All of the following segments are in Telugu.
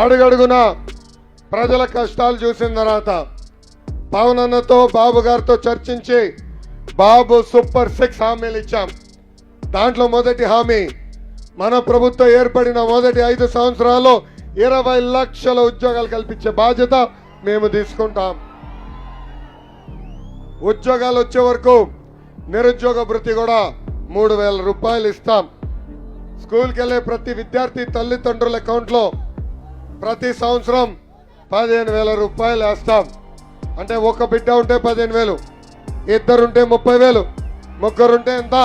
అడుగడుగున ప్రజల కష్టాలు చూసిన తర్వాత పవన్ అన్నతో బాబు గారితో చర్చించి బాబు సూపర్ 6 హామీలు ఇచ్చాం. దాంట్లో మొదటి హామీ, మన ప్రభుత్వం ఏర్పడిన మొదటి 5 సంవత్సరాల్లో 20 లక్షల ఉద్యోగాలు కల్పించే బాధ్యత మేము తీసుకుంటాం. ఉద్యోగాలు వచ్చే వరకు నిరుద్యోగ భృతి కూడా 3,000 రూపాయలు ఇస్తాం. స్కూల్కి వెళ్ళే ప్రతి విద్యార్థి తల్లిదండ్రుల అకౌంట్లో ప్రతి సంవత్సరం 15,000 రూపాయలు వేస్తాం. అంటే ఒక బిడ్డ ఉంటే 15,000, ఇద్దరుంటే 30,000, ముగ్గురుంటే ఎంత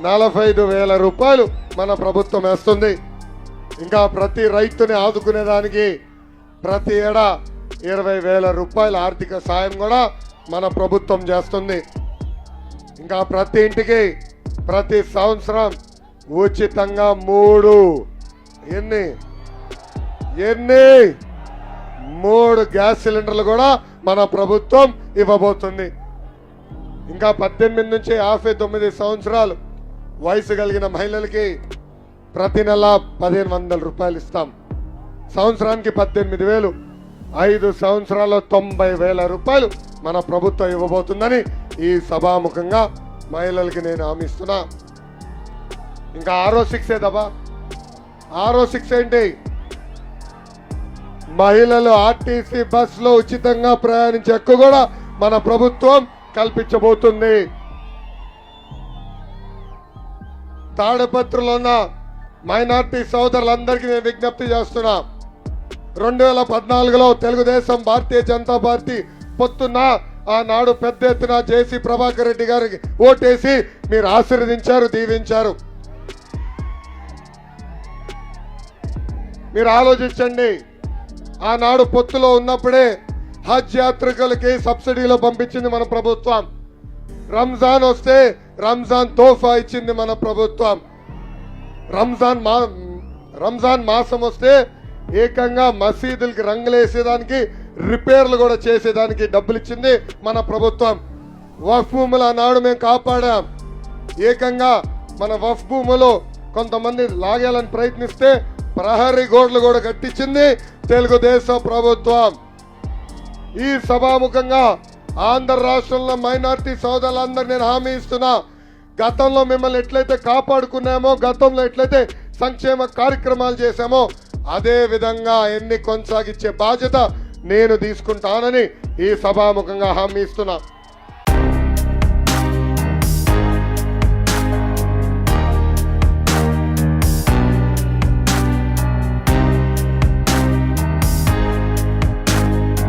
45,000 రూపాయలు మన ప్రభుత్వం వేస్తుంది. ఇంకా ప్రతి రైతుని ఆదుకునేదానికి ప్రతి ఏడా 20,000 రూపాయల ఆర్థిక సాయం కూడా మన ప్రభుత్వం చేస్తుంది. ఇంకా ప్రతి ఇంటికి ప్రతి సంవత్సరం ఉచితంగా 3 గ్యాస్ సిలిండర్లు కూడా మన ప్రభుత్వం ఇవ్వబోతుంది. ఇంకా 18 నుంచి 59 సంవత్సరాలు వయసు కలిగిన మహిళలకి ప్రతి నెల 1,500 రూపాయలు ఇస్తాం. సంవత్సరానికి 18,000, 5 సంవత్సరాల్లో 90,000 రూపాయలు మన ప్రభుత్వం ఇవ్వబోతుందని ఈ సభాముఖంగా మహిళలకి నేను హామీ ఇస్తున్నా. ఇంకా 6వ 6 దబా 6వ 6 ఏంటి? మహిళలు ఆర్టీసీ బస్సులో ఉచితంగా ప్రయాణించే హక్కు కూడా మన ప్రభుత్వం కల్పించబోతుంది. తాడిపత్రిలో ఉన్న మైనార్టీ సోదరులందరికీ నేను విజ్ఞప్తి చేస్తున్నా. 2014లో తెలుగుదేశం భారతీయ జనతా పార్టీ పొత్తున్న ఆనాడు పెద్ద ఎత్తున జేసీ ప్రభాకర్ రెడ్డి గారికి ఓటేసి మీరు ఆశీర్వదించారు, దీవించారు. మీరు ఆలోచించండి. ఆనాడు పొత్తులో ఉన్నప్పుడే హజ్ యాత్రికులకి సబ్సిడీలో పంపించింది మన ప్రభుత్వం. రంజాన్ వస్తే రంజాన్ తోఫా ఇచ్చింది మన ప్రభుత్వం. రంజాన్ మాసం వస్తే ఏకంగా మసీదులకి రంగులేసేదానికి, రిపేర్లు కూడా చేసేదానికి డబ్బులు ఇచ్చింది మన ప్రభుత్వం. వఫ్ భూములు ఆనాడు మేము కాపాడాం. ఏకంగా మన వఫ్ భూములు కొంతమంది లాగేయాలని ప్రయత్నిస్తే ప్రహరీ గోడలు కూడా కట్టించింది తెలుగుదేశం ప్రభుత్వం. ఈ సభాముఖంగా ఆంధ్ర రాష్ట్రంలో మైనార్టీ సోదరులందరూ నేను హామీ ఇస్తున్నా. గతంలో మిమ్మల్ని ఎట్లయితే కాపాడుకున్నామో, గతంలో ఎట్లయితే సంక్షేమ కార్యక్రమాలు చేశామో అదే విధంగా ఎన్ని కొనసాగించే బాధ్యత నేను తీసుకుంటానని ఈ సభాముఖంగా హామీ ఇస్తున్నా.